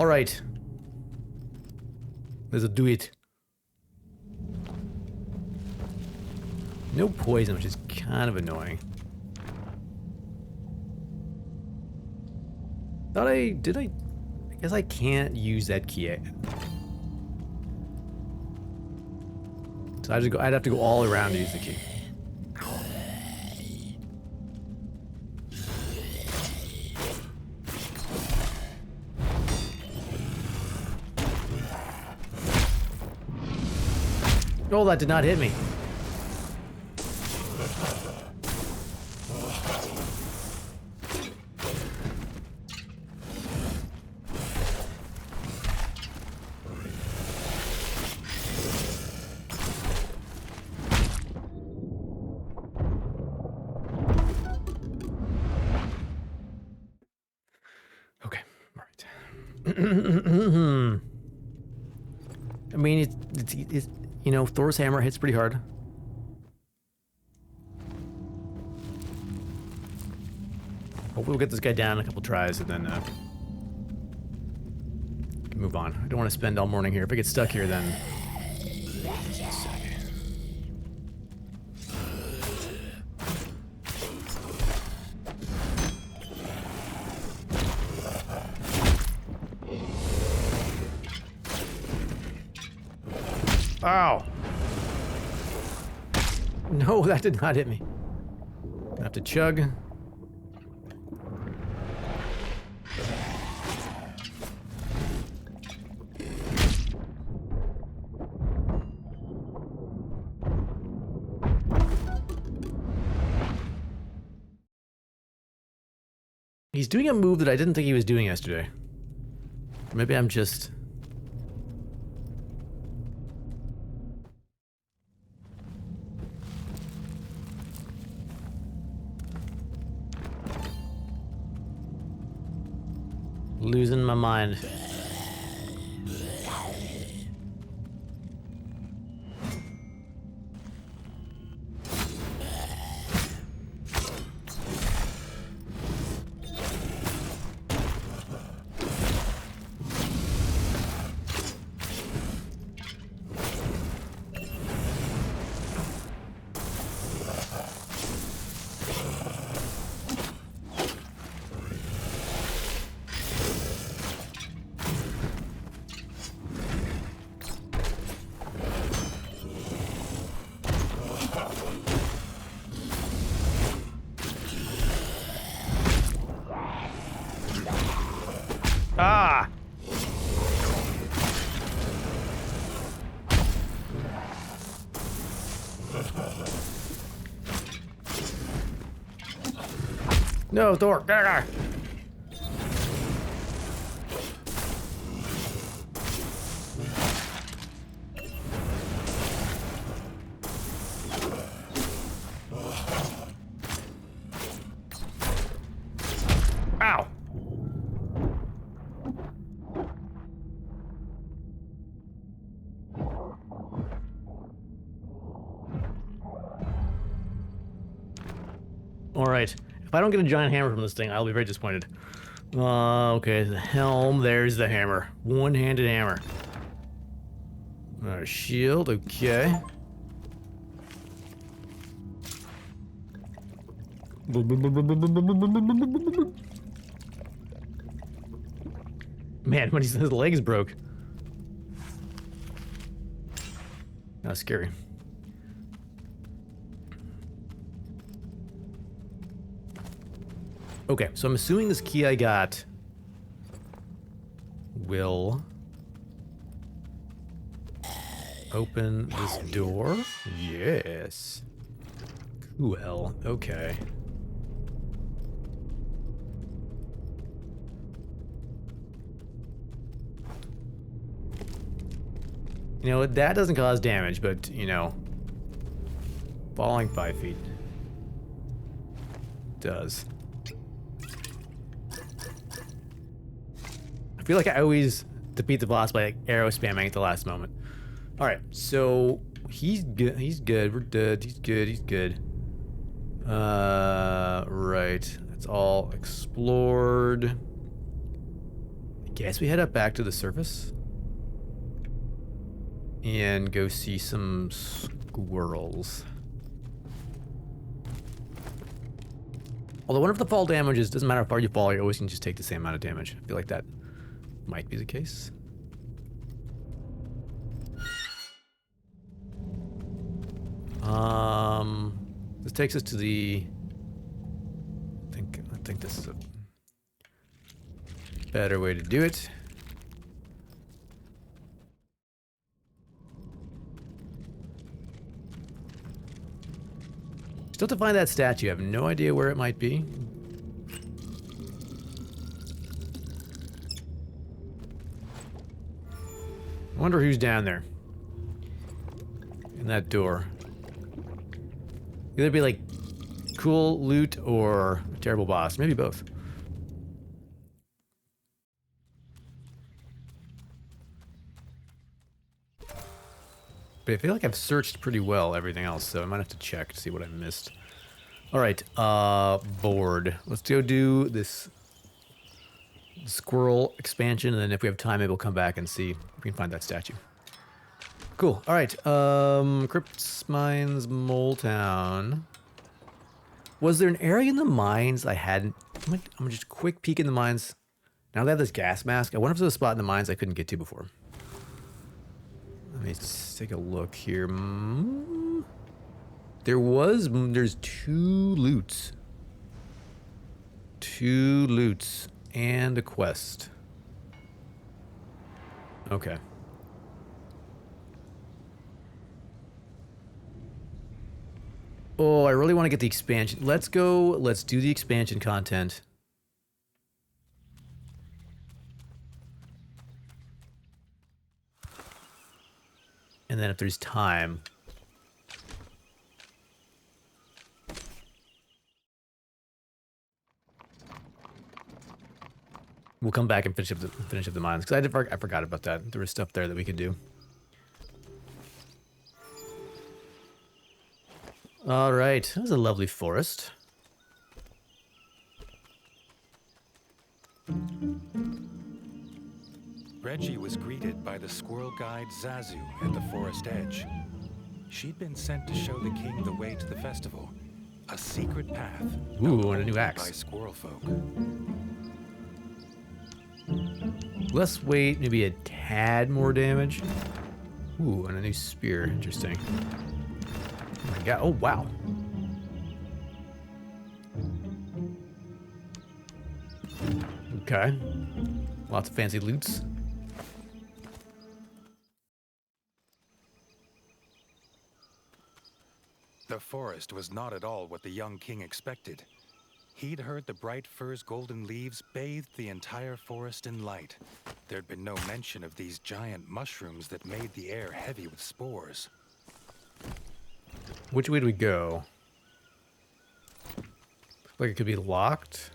Alright. Let's do it. No poison, which is kind of annoying. I guess I can't use that key. So I'd have to go all around to use the key. Oh, that did not hit me. Okay, all right. I mean, it's you know, Thor's hammer hits pretty hard. Hopefully we'll get this guy down in a couple tries and then move on. I don't want to spend all morning here. If I get stuck here, then... Ow! No, that did not hit me. I have to chug. He's doing a move that I didn't think he was doing yesterday. Maybe I'm just... losing my mind. Ah! No, Thor! Ow! Alright. If I don't get a giant hammer from this thing, I'll be very disappointed. Okay, the helm, there's the hammer. One-handed hammer. Shield, okay. Man, when his legs broke. That was scary. Okay, so I'm assuming this key I got will open this door. Yes. Cool. Okay. You know, that doesn't cause damage, but, you know, falling 5 feet does. I feel like I always defeat the boss by like, arrow spamming at the last moment. Alright, so he's good. He's good. We're dead. He's good. He's good. Right. That's all explored. I guess we head up back to the surface and go see some squirrels. Although, one of the fall damages doesn't matter how far you fall, you always can just take the same amount of damage. I feel like that might be the case. This takes us to the. I think this is a better way to do it. Still to find that statue. I have no idea where it might be. I wonder who's down there. In that door. Either be like cool loot or a terrible boss. Maybe both. But I feel like I've searched pretty well everything else, so I might have to check to see what I missed. Alright, board. Let's go do this squirrel expansion, and then if we have time, maybe we'll come back and see if we can find that statue. Cool. Alright, Crypts, Mines, Mole Town. Was there an area in the mines I hadn't... I'm gonna just quick peek in the mines. Now that I have this gas mask, I wonder if there's a spot in the mines I couldn't get to before. Let me take a look here. There's two loots. Two loots and a quest. Okay. Oh, I really want to get the expansion. Let's go. Let's do the expansion content. And then if there's time, we'll come back and finish up the mines, because I forgot about that. There was stuff there that we could do. All right, that was a lovely forest. Reggie was greeted by the squirrel guide Zazu at the forest edge. She'd been sent to show the king the way to the festival, a secret path. Ooh, and a new axe. By squirrel folk. Less weight, maybe a tad more damage. Ooh, and a new spear. Interesting. Oh my god. Oh, wow. Okay. Lots of fancy loots. The forest was not at all what the young king expected. He'd heard the bright fir's golden leaves bathed the entire forest in light. There'd been no mention of these giant mushrooms that made the air heavy with spores. Which way do we go? Like it could be locked.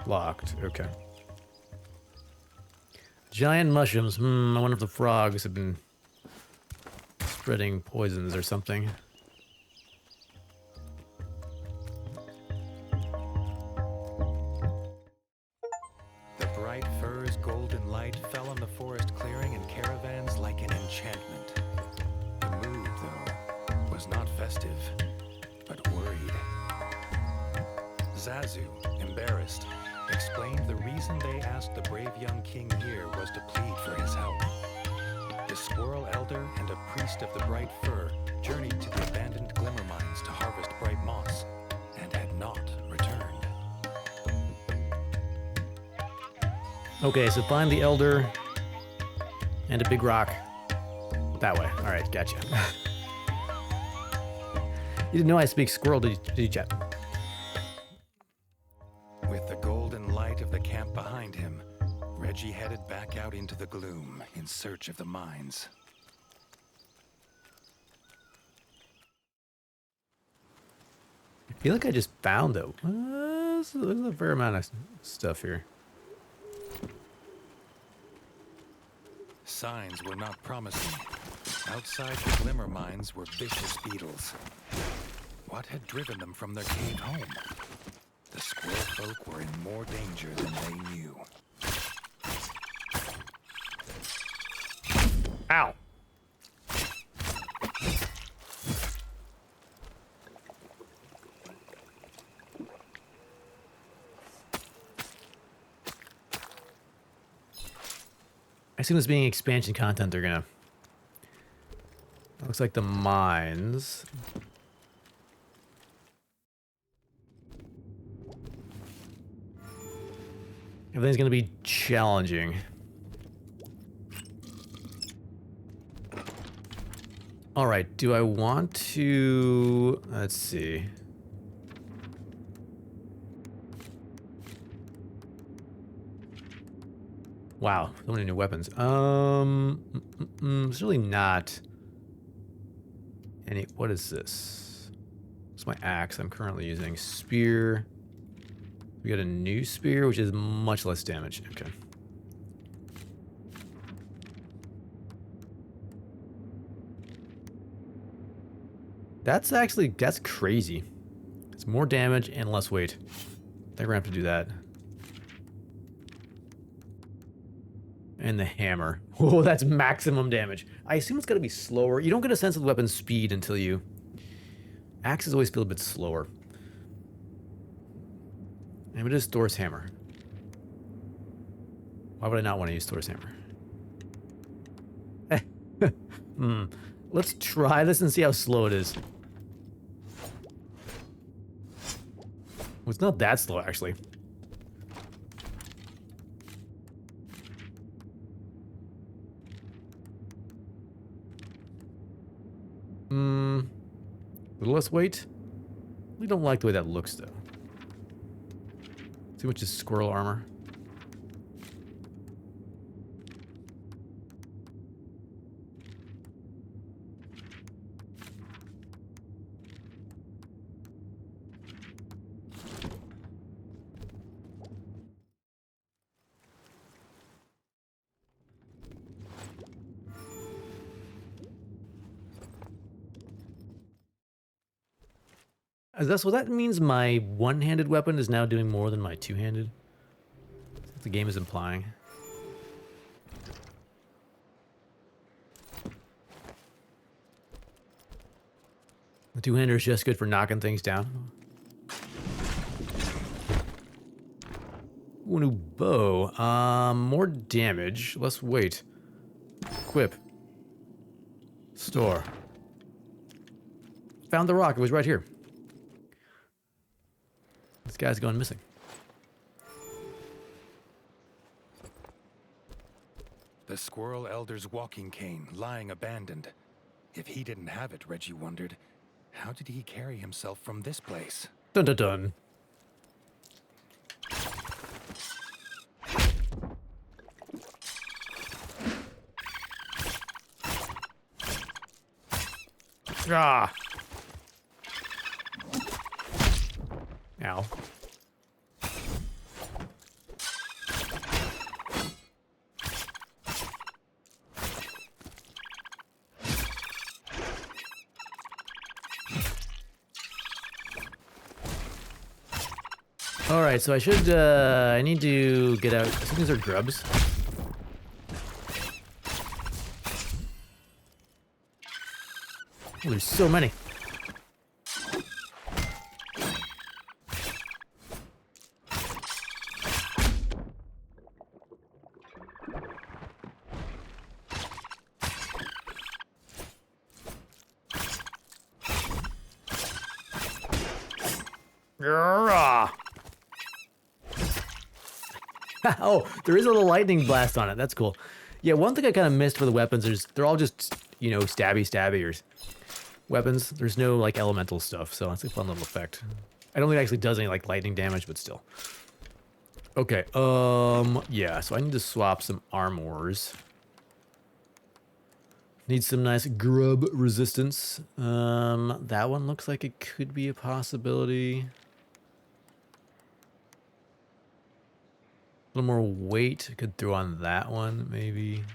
Locked, okay. Giant mushrooms. I wonder if the frogs have been spreading poisons or something. The bright fir's golden light fell on the forest clearing and caravans like an enchantment. The mood, though, was not festive, but worried. Zazu, embarrassed, explained the reason they asked the brave young king here was to plead for his help. The squirrel elder and a priest of the bright fir journeyed to the abandoned glimmer mines to harvest bright moss, and had not returned. Okay, so find the elder and a big rock. That way. All right, gotcha. You didn't know I speak squirrel, did you, chat? With the golden light of the camp behind him, Reggie headed back out into the gloom in search of the mines. I feel like I just found though. There's a fair amount of stuff here. Signs were not promising. Outside the glimmer mines were vicious beetles. What had driven them from their cave home? The squirrel folk were in more danger than they knew. Ow. I assume this being expansion content, they're gonna... That looks like the mines. Everything's gonna be challenging. Alright, do I want to... Let's see. Wow, so many new weapons. It's really not any... What is this? It's my axe I'm currently using. Spear. We got a new spear, which is much less damage. Okay. That's actually... That's crazy. It's more damage and less weight. I think we're gonna have to do that. And the hammer. Whoa, that's maximum damage. I assume it's gotta be slower. You don't get a sense of the weapon's speed until you... Axes always feel a bit slower. And it is Thor's hammer. Why would I not want to use Thor's hammer? Let's try this and see how slow it is. Well, it's not that slow, actually. A little less weight. We don't like the way that looks, though. Too much is squirrel armor. So that means my one-handed weapon is now doing more than my two-handed? That's what the game is implying. The two-hander is just good for knocking things down. Ooh, new bow. More damage, less weight. Equip. Store. Found the rock, it was right here. This guy's going missing. The Squirrel Elder's walking cane, lying abandoned. If he didn't have it, Reggie wondered, how did he carry himself from this place? Dun dun dun. Ah. Ow. Alright, so I need to get out. I think these are grubs. Oh, there's so many. Oh, there is a little lightning blast on it. That's cool. Yeah, one thing I kind of missed for the weapons is they're all just, you know, stabby or weapons. There's no, like, elemental stuff, so it's a fun little effect. I don't think it actually does any, like, lightning damage, but still. Okay, yeah, so I need to swap some armors. Need some nice grub resistance. That one looks like it could be a possibility. A little more weight I could throw on that one, maybe.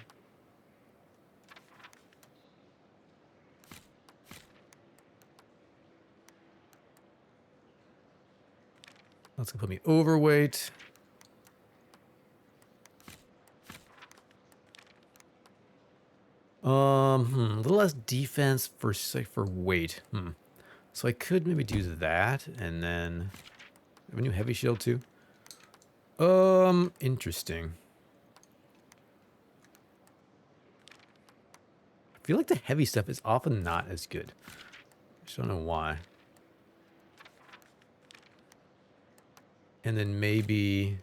That's gonna put me overweight. A little less defense for weight. So I could maybe do that, and then have a new heavy shield too. Interesting. I feel like the heavy stuff is often not as good. I just don't know why. And then maybe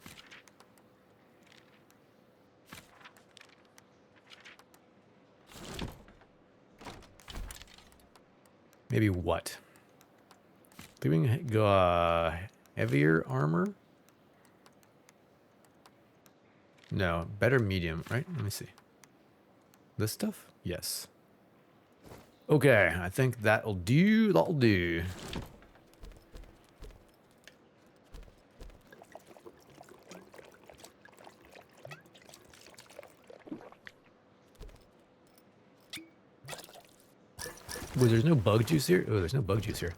what? Doing heavier armor? No, better medium, right? Let me see. This stuff? Yes. Okay, I think that'll do. That'll do. Wait, there's no bug juice here? Oh, there's no bug juice here.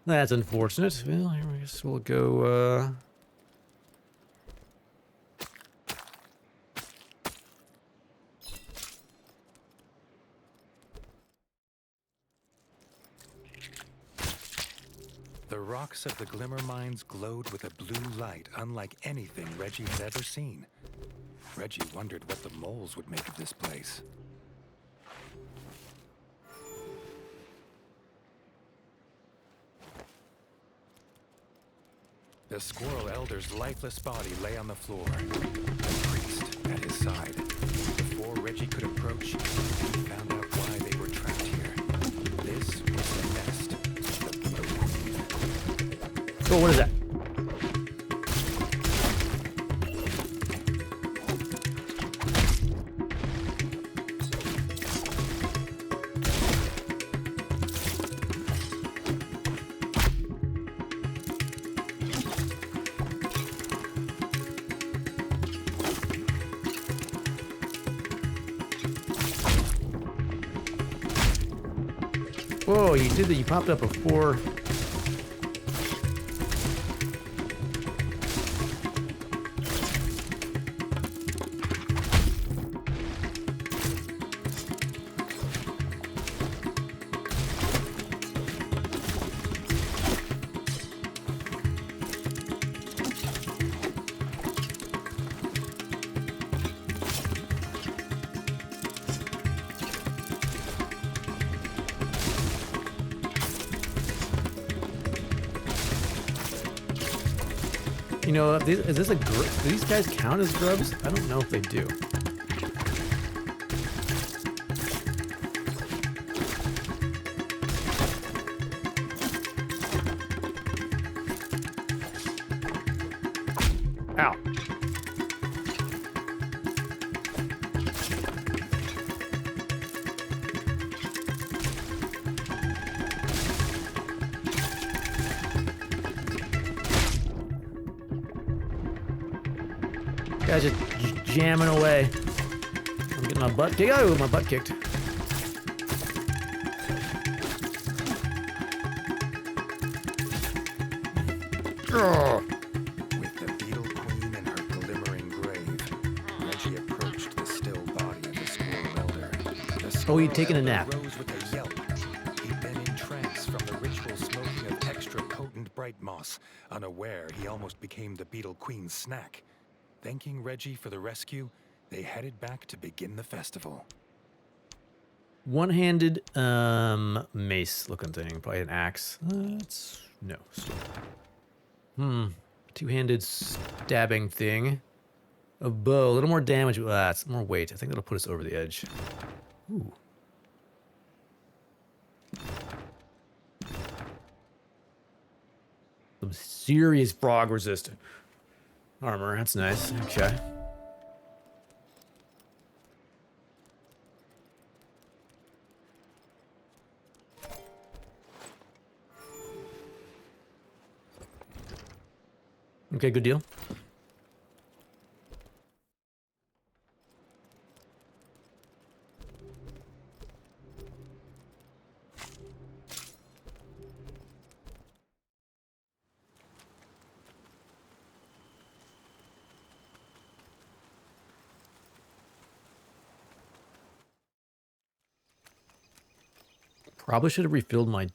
That's unfortunate. Well, here I guess we'll go, The rocks of the Glimmer Mines glowed with a blue light unlike anything Reggie had ever seen. Reggie wondered what the moles would make of this place. The Squirrel Elder's lifeless body lay on the floor, a priest at his side. Before Reggie could approach, he found out why they were trapped here. This was the nest of the Beetle Queen. oh, what is that? Whoa, you did that. You popped up before. You know, is this a do these guys count as grubs? I don't know if they do. Ow. Guys just jamming away. I'm getting my butt kicked. Oh, my butt kicked. Oh. With the Beetle Queen in her glimmering grave, Reggie approached the still body of the Squirrel Elder. Oh, he'd taken a nap. Rose with a yelp. He'd been entranced from the ritual smoking of extra potent bright moss. Unaware, he almost became the Beetle Queen's snack. Thanking Reggie for the rescue, they headed back to begin the festival. One-handed mace looking thing, probably an axe. That's no. Two-handed stabbing thing. A bow, a little more damage. That's more weight. I think that'll put us over the edge. Ooh. Some serious frog resistant armor. That's nice. Okay. Okay, good deal. Probably should have refilled my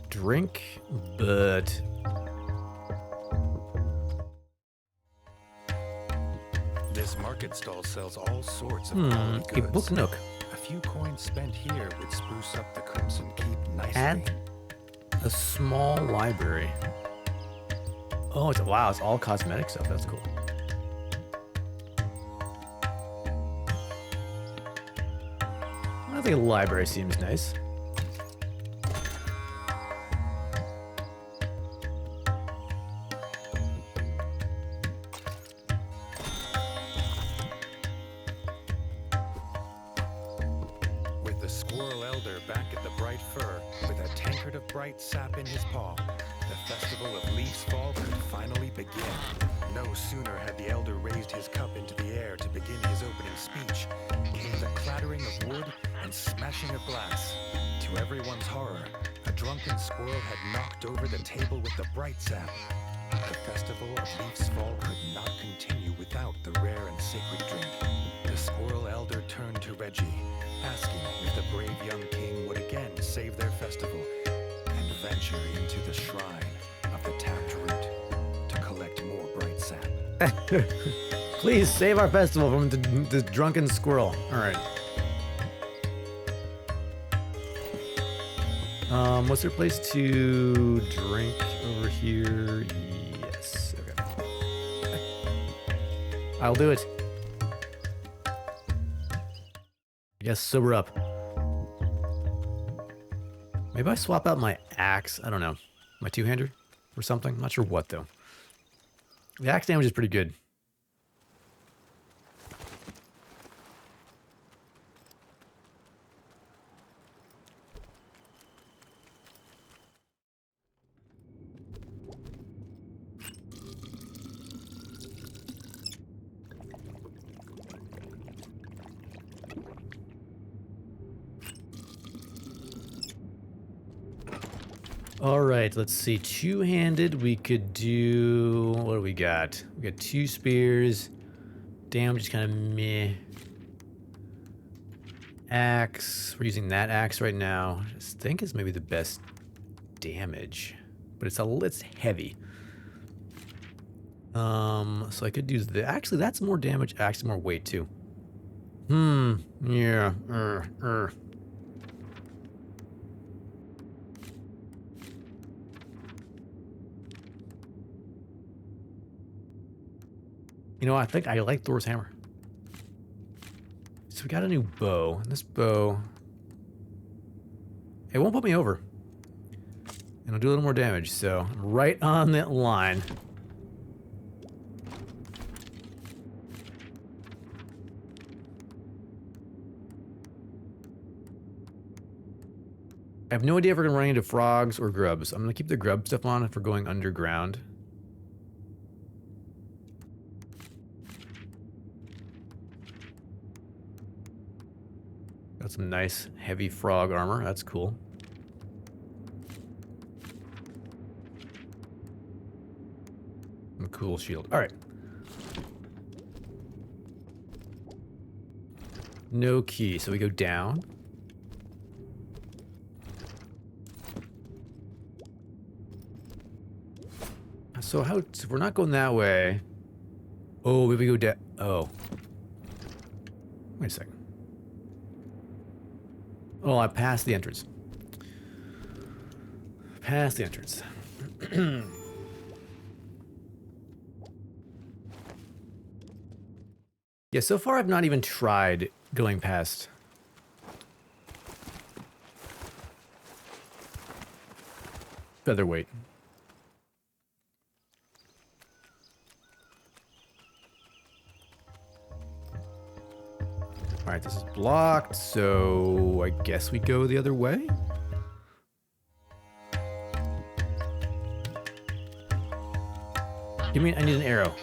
drink, but This market stall sells all sorts of a quality book goods. nook. A few coins spent here would spruce up the Crimson Keep nicely. Add a small library. Oh, it's wow! It's all cosmetic stuff. That's cool. I think a library seems nice. With the Squirrel Elder back at the Bright Fir, with a tankard of bright sap in his paw, the festival of Leaf's Fall could finally begin. No sooner had the Elder raised his cup into the air to begin his opening speech, came the clattering of wood and smashing of glass. To everyone's horror, a drunken squirrel had knocked over the table with the bright sap. The festival of Leaf's Fall could not continue without the rare and sacred drink. The Squirrel Elder turned to Reggie, asking if the brave young king would again save their festival and venture into the shrine of the tapped root to collect more bright sap. Please save our festival from the drunken squirrel. All right. What's there a place to drink over here? Yes. Okay. I'll do it. I guess sober up. Maybe I swap out my axe. I don't know. My two-hander or something. I'm not sure what though. The axe damage is pretty good. All right, let's see. Two-handed, we could do... What do we got? We got 2 spears. Damage is kind of meh. Axe. We're using that axe right now. I just think it's maybe the best damage. But it's heavy. So I could use the... Actually, that's more damage. Actually, more weight, too. Yeah. You know, I think I like Thor's hammer. So we got a new bow. And this bow... It won't put me over. And it'll do a little more damage, so I'm right on that line. I have no idea if we're going to run into frogs or grubs. I'm going to keep the grub stuff on if we're going underground. Got some nice heavy frog armor. That's cool. And a cool shield. All right. No key, so we go down. So if we're not going that way. Oh, maybe we go down. Oh. Wait a second. Oh, I passed the entrance. Past the entrance. Yeah, so far I've not even tried going past. Featherweight. All right, this is blocked, so I guess we go the other way. I need an arrow.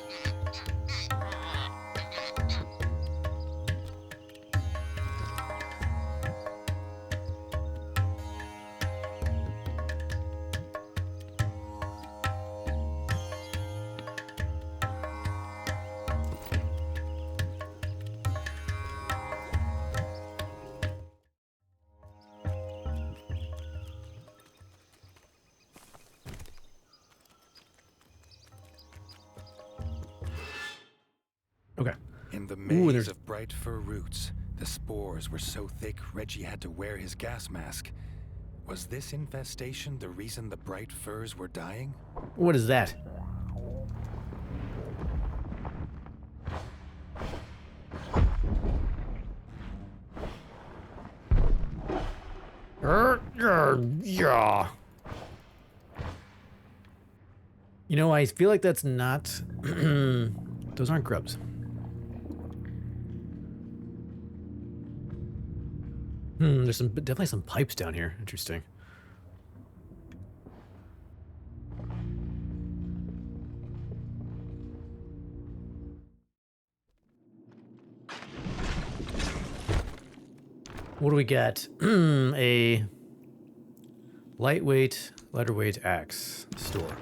the Ooh, maze there's... of bright fir roots, the spores were so thick Reggie had to wear his gas mask. Was this infestation the reason the bright firs were dying? What is that? Yeah. You know, I feel like that's not... Those aren't grubs. There's definitely some pipes down here. Interesting. What do we got? A lighter weight axe. Store.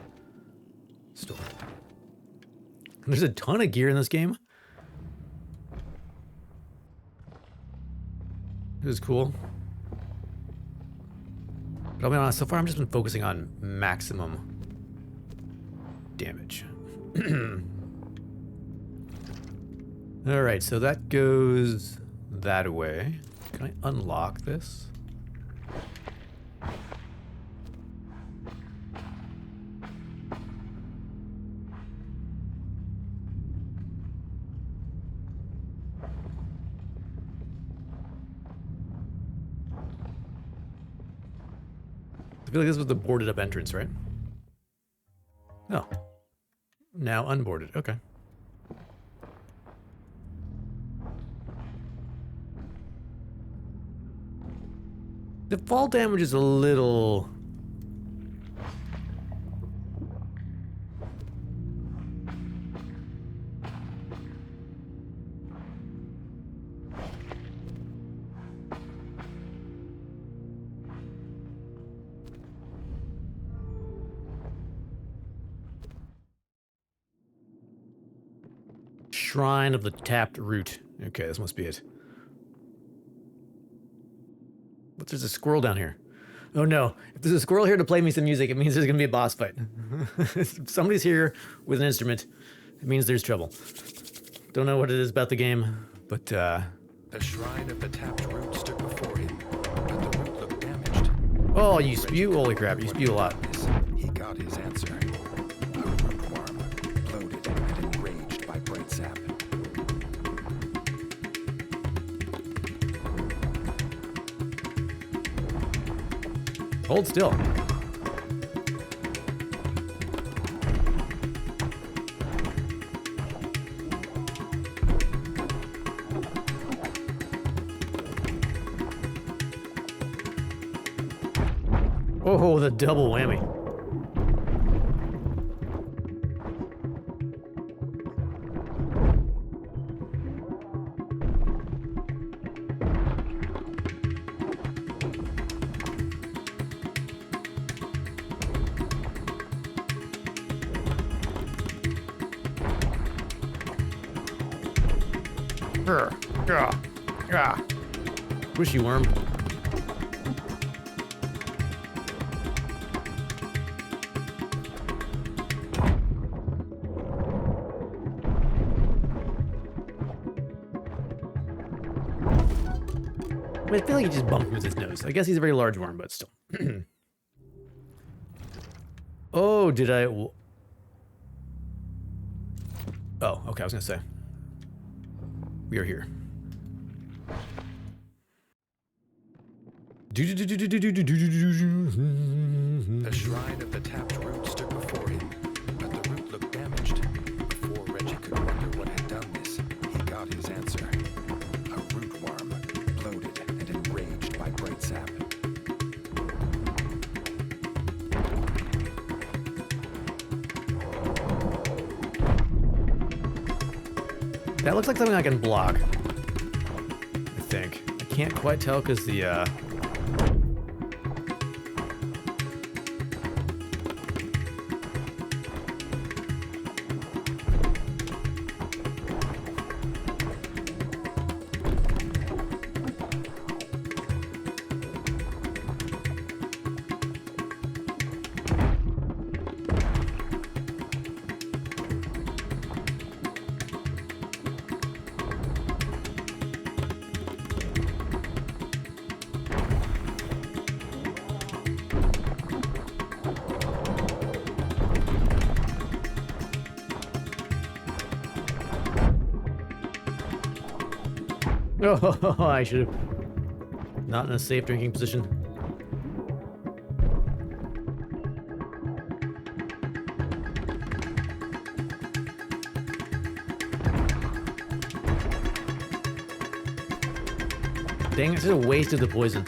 There's a ton of gear in this game. This is cool. But I'll be honest, so far I've just been focusing on maximum damage. Alright, so that goes that way. Can I unlock this? I feel like this was the boarded up entrance, right? Oh. Now unboarded. Okay. The fall damage is a little... Shrine of the Tapped Root. Okay, this must be it. But there's a squirrel down here. Oh no, if there's a squirrel here to play me some music, it means there's gonna be a boss fight. If somebody's here with an instrument, it means there's trouble. Don't know what it is about the game, but The shrine of the tapped root stood before him, but the root looked damaged. oh, you spew? Holy crap, you spew a lot. He got his answer. A root worm, bloated and enraged by bright sap. Hold still. Oh, the double whammy. Squishy worm. I feel like he just bumped with his nose. I guess he's a very large worm, but still. Oh, did I... Oh, okay, I was gonna say. We are here. The shrine of the tapped root stood before him, but the root looked damaged. Before Reggie could wonder what had done this, he got his answer. A root worm, bloated and enraged by bright sap. That looks like something I can block. I think. I can't quite tell because the, Oh, I should have. Not in a safe drinking position. Dang, it's just a waste of the poison.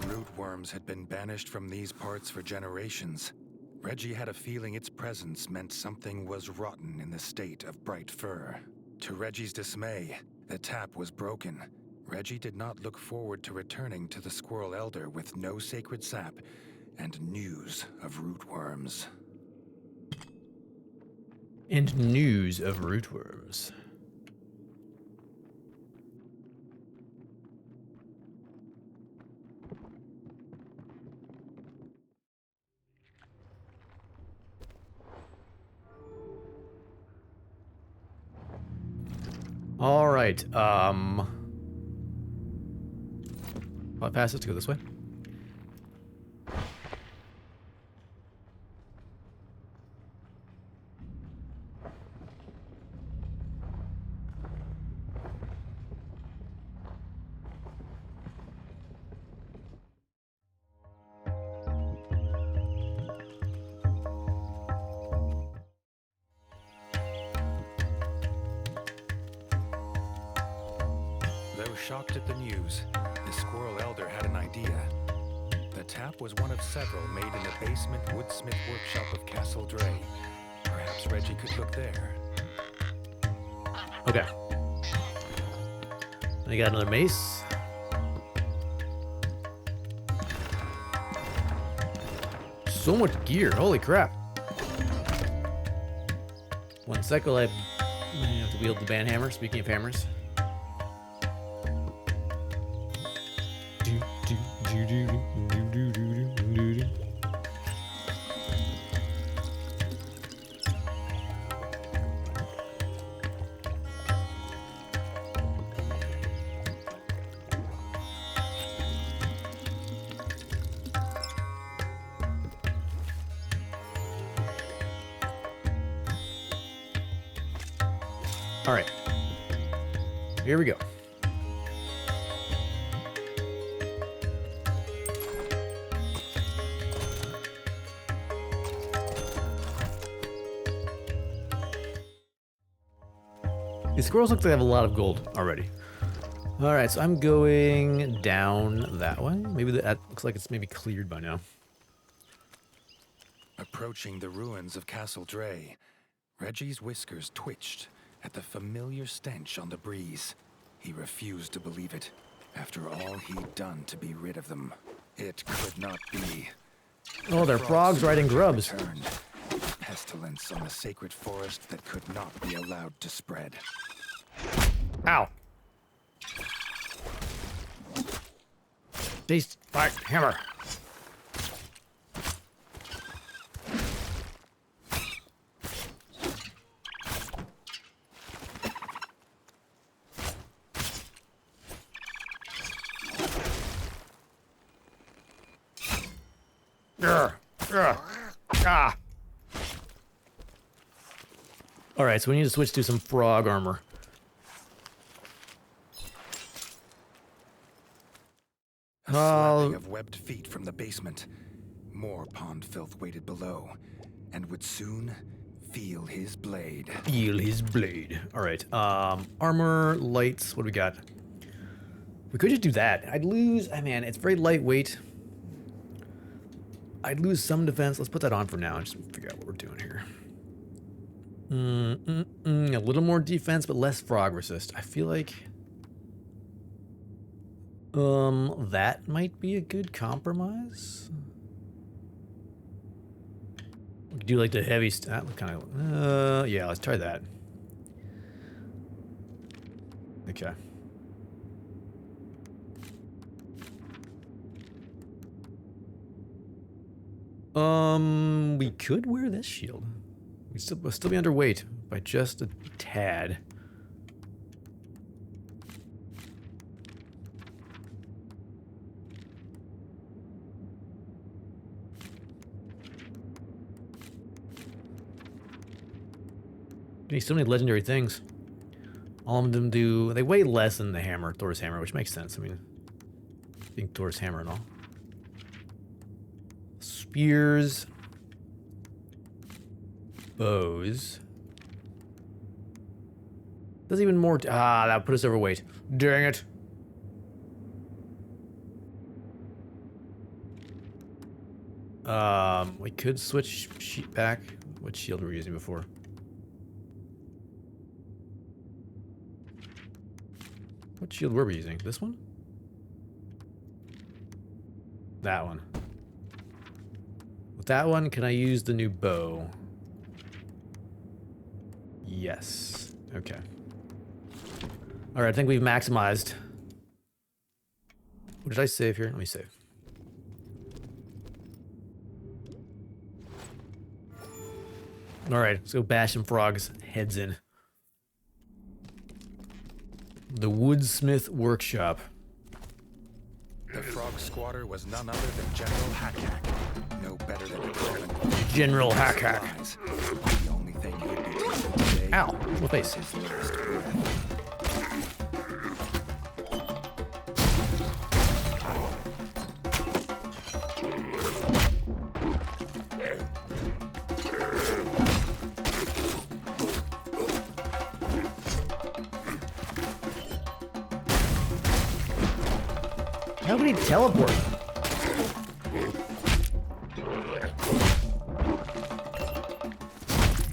Rootworms had been banished from these parts for generations. Reggie had a feeling its presence meant something was rotten in the state of Bright Fur. To Reggie's dismay, the tap was broken. Reggie did not look forward to returning to the Squirrel Elder with no sacred sap and news of rootworms. And news of rootworms. All right. I'll pass it to go this way. Though shocked at the news, the Squirrel Elder had an idea. The tap was one of several made in the basement woodsmith workshop of Castle Dre. Perhaps Reggie could look there. Okay. I got another mace. So much gear. Holy crap. One sec while I have to wield the band hammer. Speaking of hammers. All right, here we go. These squirrels look like they have a lot of gold already. All right, so I'm going down that way. Maybe that looks like it's maybe cleared by now. Approaching the ruins of Castle Dre, Reggie's whiskers twitched at the familiar stench on the breeze. He refused to believe it, after all he'd done to be rid of them. It could not be. Oh, they're frogs riding grubs. Returned. Pestilence on a sacred forest that could not be allowed to spread. Ow. Beast fight hammer. Ah. All right, so we need to switch to some frog armor. A slapping of webbed feet from the basement. More pond filth waited below, and would soon feel his blade. Feel his blade. All right, armor, lights, what do we got? We could just do that. I'd lose, man, it's very lightweight. I'd lose some defense. Let's put that on for now and just figure out what we're doing here. A little more defense, but less frog resist. I feel like that might be a good compromise. We could do like the heavy that kind of yeah, let's try that. Okay. We could wear this shield. We'll still be underweight by just a tad. Getting so many legendary things. All of them do. They weigh less than the hammer, Thor's hammer, which makes sense. I mean, being Thor's hammer and all. Spears. Bows. Does even more. That put us overweight. Dang it. We could switch sheet back. What shield were we using before? What shield were we using? This one? That one. With that one, can I use the new bow? Yes. Okay. Alright, I think we've maximized. What did I save here? Let me save. Alright, let's go bash some frogs' heads in. The Woodsmith Workshop. The frog squatter was none other than General Hack-Hack. No better than a German. General Hack-Hack. The only thing he'd be tasting today. Ow, what face? His last breath. How can he teleport?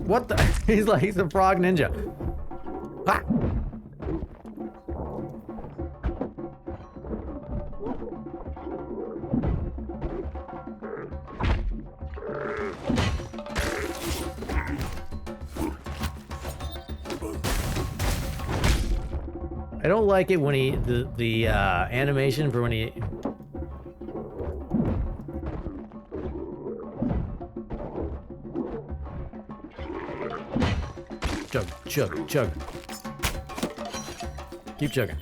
What the? He's a frog ninja. Ah! I don't like it when the animation for when he. Chug, chug, chug. Keep chugging.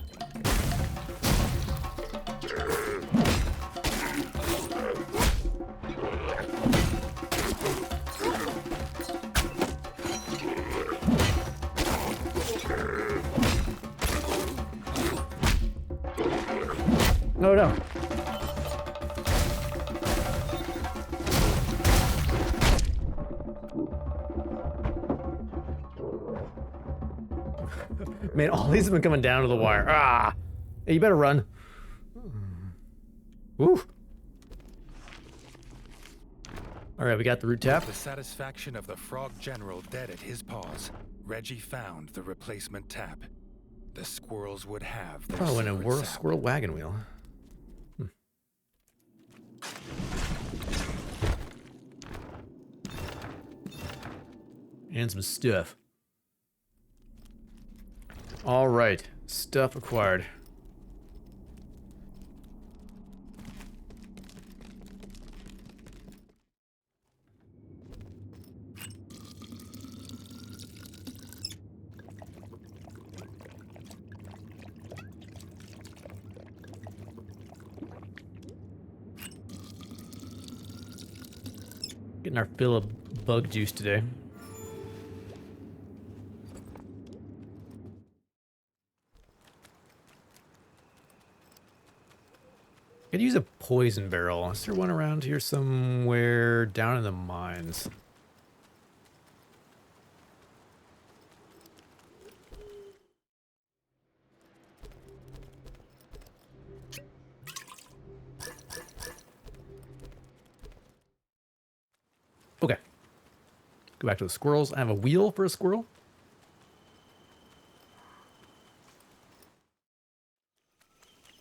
Oh no. Man, all these have been coming down to the wire. Ah! Hey, you better run. Woo! Alright, we got the root tap. The satisfaction of the frog general dead at his paws, Reggie found the replacement tap. The squirrels would have their Oh, and a secret sap. squirrel wagon wheel. And some stuff. All right, stuff acquired. Getting our fill of bug juice today. Could use a poison barrel. Is there one around here somewhere down in the mines? go back to the squirrels. I have a wheel for a squirrel.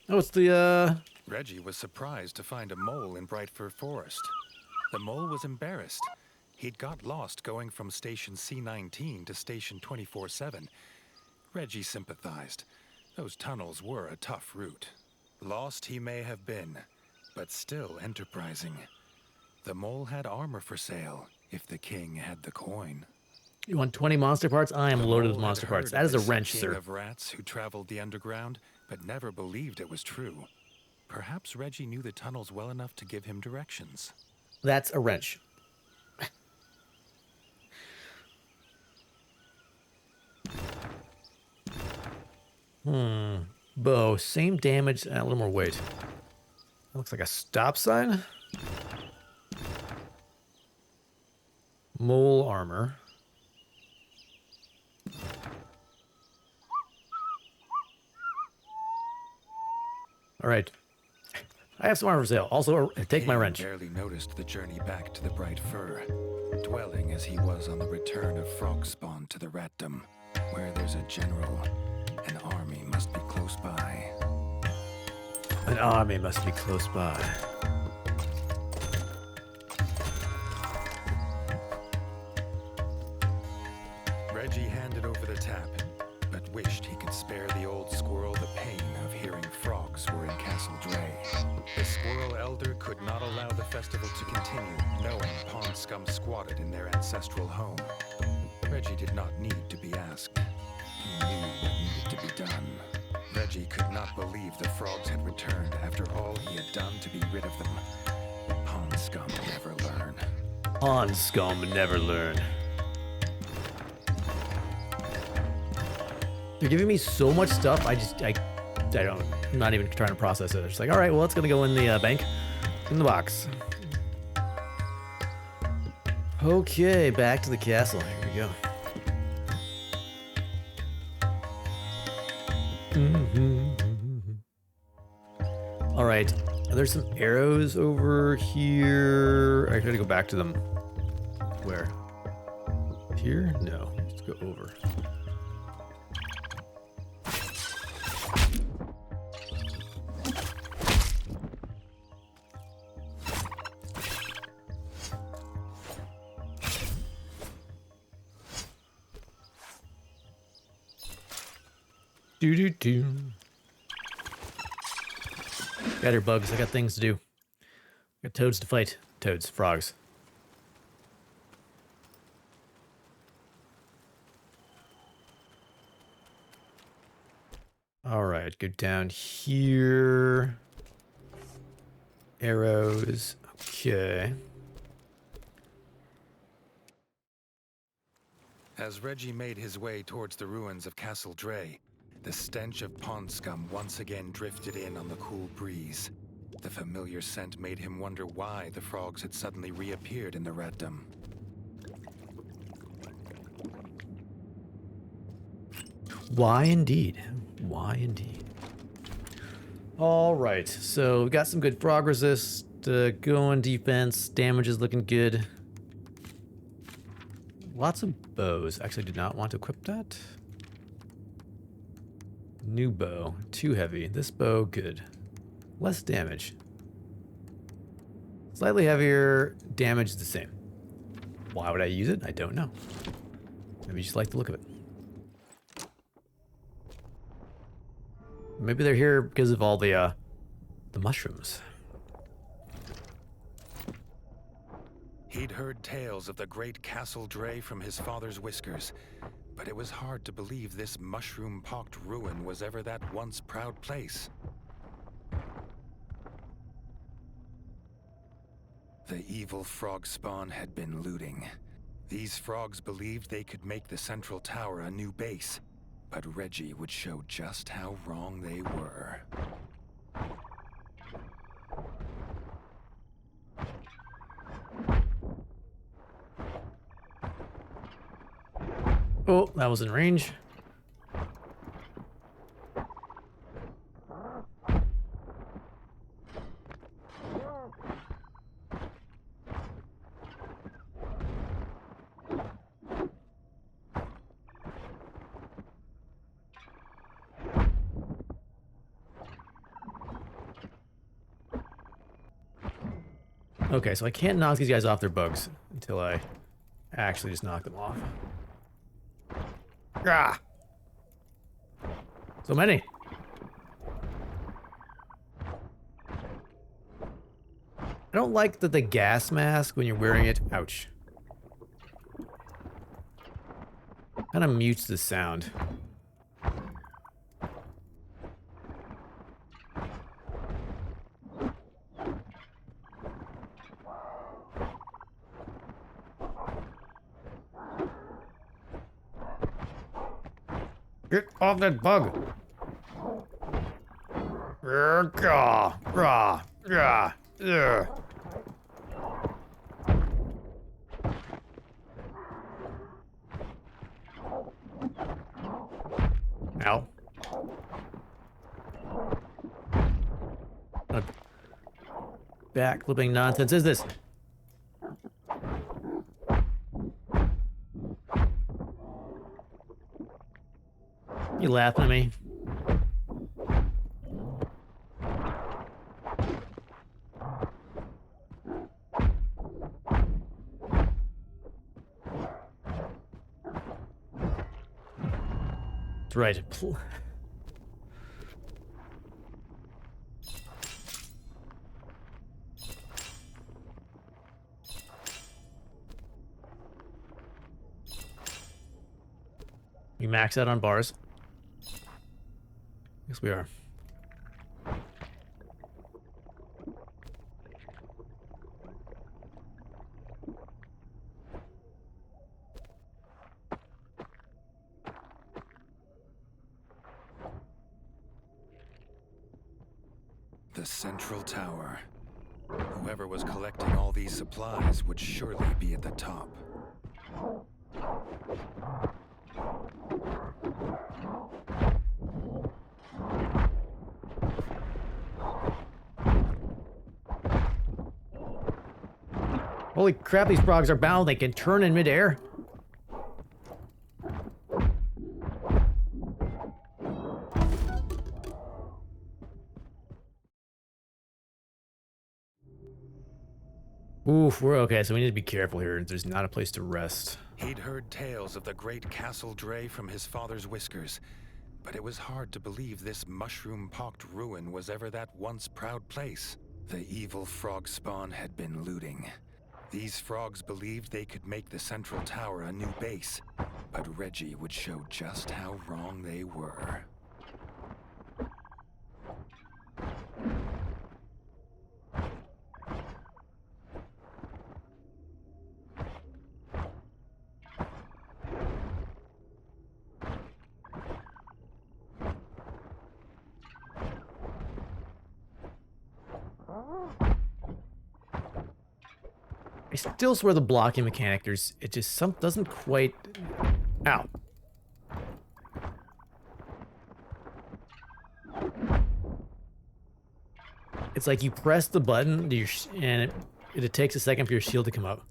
Oh, it's the, Reggie was surprised to find a mole in Brightfir Forest. The mole was embarrassed. He'd got lost going from station C19 to station 24/7. Reggie sympathized. Those tunnels were a tough route. Lost he may have been, but still enterprising. The mole had armor for sale, if the king had the coin. You want 20 monster parts? I am loaded with mole had monster parts. heard That of is a this wrench, king sir. of rats who traveled the underground, but never believed it was true. Perhaps Reggie knew the tunnels well enough to give him directions. That's a wrench. Bow, same damage, a little more weight. That looks like a stop sign. Mole armor. All right. I have some armor for sale. Also, take my King wrench. barely noticed the journey back to the Bright Fir, dwelling as he was on the return of frog spawn to the ratdom. Where there's a general, an army must be close by. An army must be close by. Reggie handed over the tap, but wished he could spare the old squirrel the pain of hearing frogs were in Castle Dray. The squirrel elder could not allow the festival to continue, knowing pond scum squatted in their ancestral home. Reggie did not need to be asked. He knew what needed to be done. Reggie could not believe the frogs had returned after all he had done to be rid of them. Pond scum never learn. Pond scum never learn. They're giving me so much stuff. I don't. I'm not even trying to process it. It's just like, all right, well, it's gonna go in the bank, in the box. Okay, back to the castle. Here we go. All right, there's some arrows over here. I gotta go back to them. Where? Here? No, let's go over. Do. Got your bugs. I got things to do. Got toads to fight. Toads, frogs. All right, go down here. Arrows. Okay. As Reggie made his way towards the ruins of Castle Dray, the stench of pond scum once again drifted in on the cool breeze. The familiar scent made him wonder why the frogs had suddenly reappeared in the ratdom. Why indeed? Why indeed? All right, so we got some good frog resist. Going defense. Damage is looking good. Lots of bows. Actually, did not want to equip that. New bow. Too heavy. This bow, good. Less damage. Slightly heavier. Damage is the same. Why would I use it? I don't know. Maybe just like the look of it. Maybe they're here because of all the mushrooms. He'd heard tales of the great Castle Dray from his father's whiskers, but it was hard to believe this mushroom-pocked ruin was ever that once proud place. The evil frog spawn had been looting. These frogs believed they could make the central tower a new base, but Reggie would show just how wrong they were. Oh, that was in range. Okay, so I can't knock these guys off their bugs until I actually just knock them off. Ah! So many. I don't like that the gas mask when you're wearing it. Ouch. Kind of mutes the sound. Get off that bug! Rah, rah, rah, ugh. Ow. What backflipping nonsense is this? You laughing at me? That's right. We max out on bars. Yes, we are. The central tower. Whoever was collecting all these supplies would surely be at the top. Holy crap, these frogs are bound. They can turn in midair. Oof, we're okay, so we need to be careful here. There's not a place to rest. He'd heard tales of the great Castle Dre from his father's whiskers, but it was hard to believe this mushroom-pocked ruin was ever that once proud place. The evil frog spawn had been looting. These frogs believed they could make the central tower a new base, but Reggie would show just how wrong they were. I still swear the blocking mechanic, it just doesn't quite. Ow. It's like you press the button and it takes a second for your shield to come up.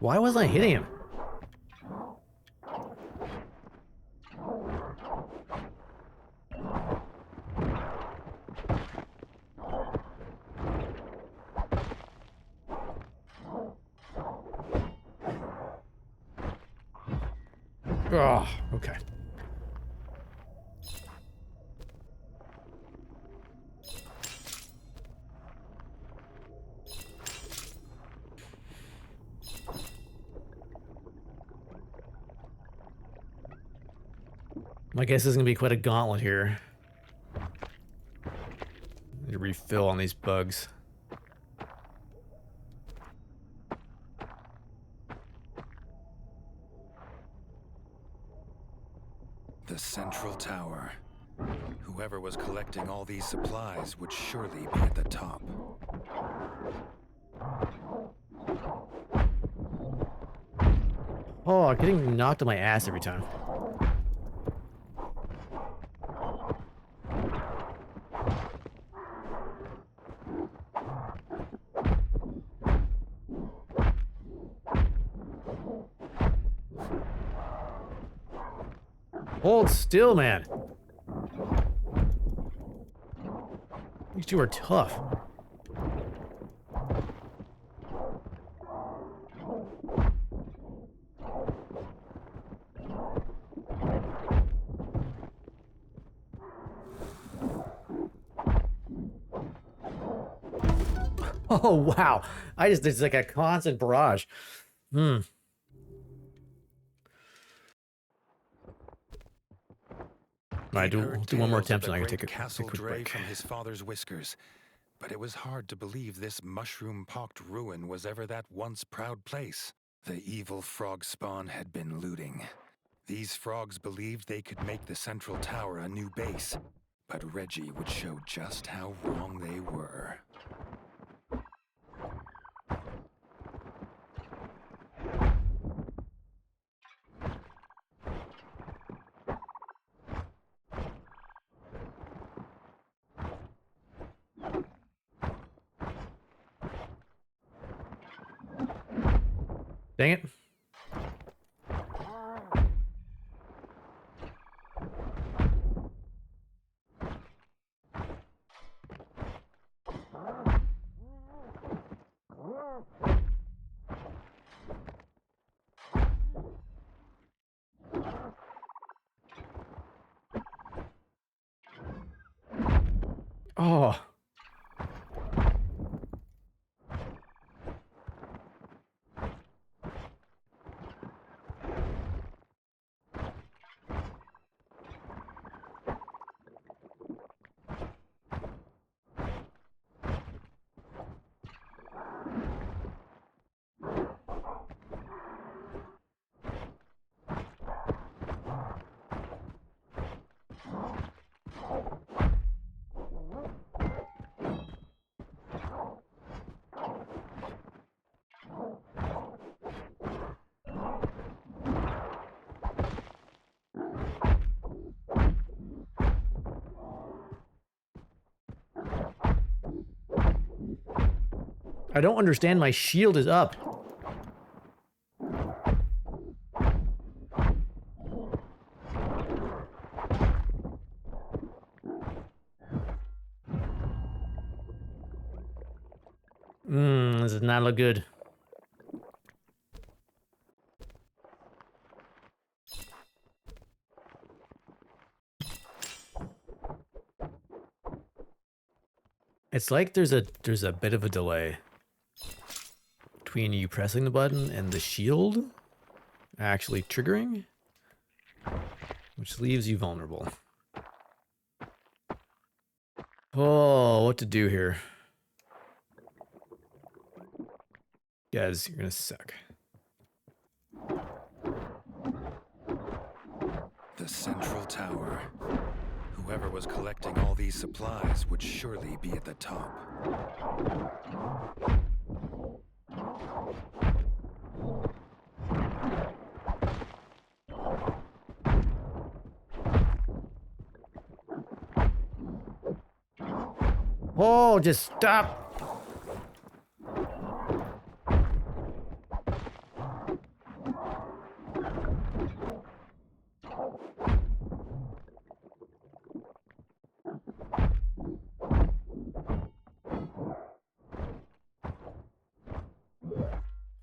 Why wasn't I hitting him? Oh, okay. I guess this is gonna be quite a gauntlet here. Need to refill on these bugs. The central tower. Whoever was collecting all these supplies would surely be at the top. Oh, I'm getting knocked on my ass every time. Hold still, man. These two are tough. Oh, wow. It's like a constant barrage. Hmm. All right, do one more attempt and I can take a quick break. From his father's whiskers, but it was hard to believe this mushroom-pocked ruin was ever that once proud place. The evil frog spawn had been looting. These frogs believed they could make the central tower a new base, but Reggie would show just how wrong they were. Dang it. Oh. I don't understand. My shield is up. This does not look good. It's like there's a bit of a delay between you pressing the button and the shield actually triggering, which leaves you vulnerable. Oh, what to do here? Guys, you're gonna suck. The central tower. Whoever was collecting all these supplies would surely be at the top. Oh, just stop.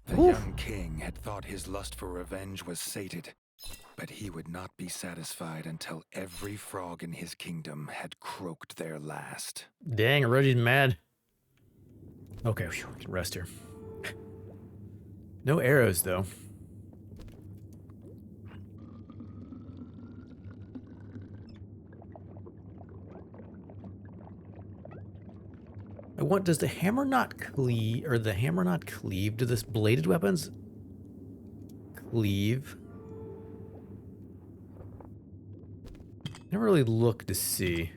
The young king had thought his lust for revenge was sated, but he would not be satisfied until every frog in his kingdom had croaked their last. Dang, Reggie's mad. Okay, we can rest here. No arrows, though. I want, does the hammer not cleave, or the hammer not cleave? Do this bladed weapons cleave? Never really looked to see.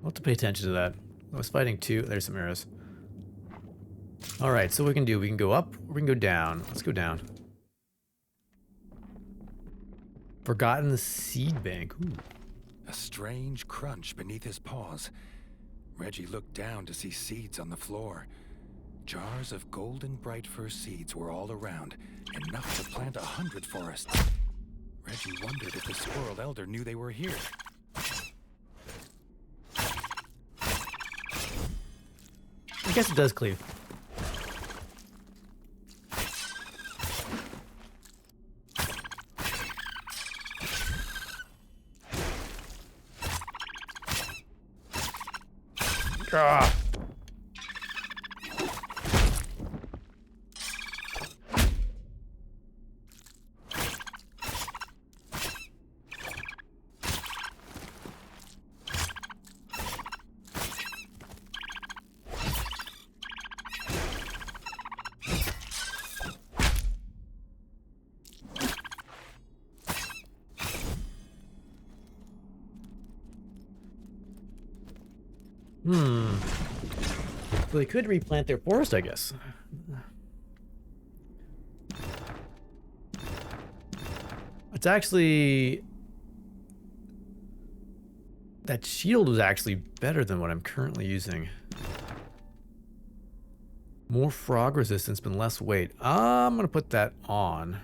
I'll have to pay attention to that. I was fighting two. There's some arrows. Alright, so what we can do, we can go up, or we can go down. Let's go down. Forgotten the seed bank. Ooh. A strange crunch beneath his paws. Reggie looked down to see seeds on the floor. Jars of golden bright fir seeds were all around, enough to plant 100 forests. Reggie wondered if the squirrel elder knew they were here. I guess it does cleave. Ah. So they could replant their forest, I guess. It's actually... That shield was actually better than what I'm currently using. More frog resistance, but less weight. I'm gonna put that on.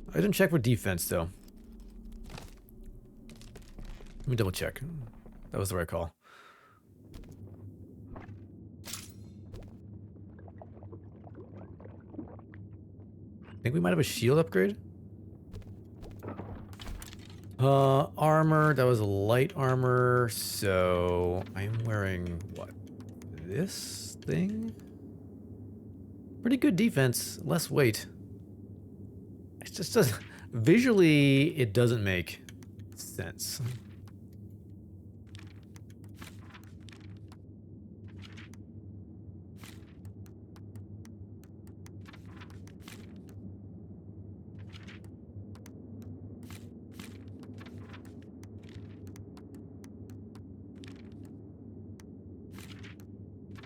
I didn't check for defense, though. Let me double check. That was the right call. I think we might have a shield upgrade. Armor, that was a light armor, so I'm wearing what? This thing? Pretty good defense, less weight. It just doesn't, visually, it doesn't make sense.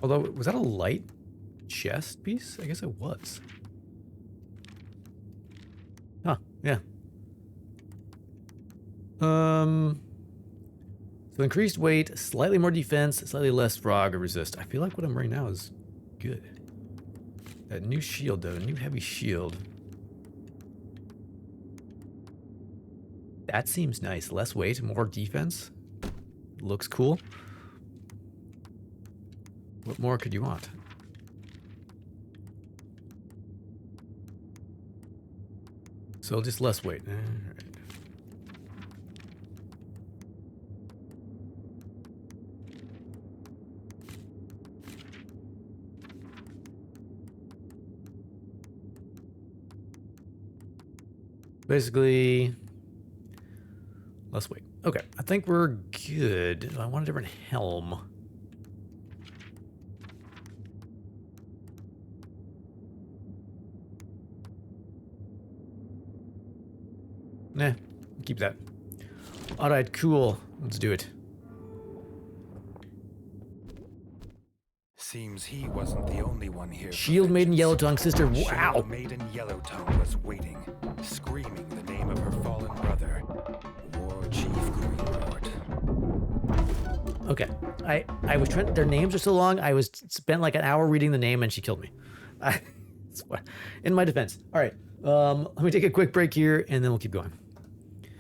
Although, was that a light chest piece? I guess it was. Huh, yeah. So increased weight, slightly more defense, slightly less frog resist. I feel like what I'm wearing now is good. That new shield though, new heavy shield. That seems nice. Less weight, more defense. Looks cool. What more could you want? So just less weight. All right. Basically, less weight. Okay, I think we're good. I want a different helm. Nah, keep that. Alright, cool. Let's do it. Seems he wasn't the only one here. Shield Maiden Yellowtongue sister. Wow. Shield Maiden Yellowtongue was waiting, screaming the name of her fallen brother, War Chief Greenwort. Okay. I was trying, their names are so long, I was spent like an hour reading the name and she killed me. In my defense. Alright. Let me take a quick break here and then we'll keep going.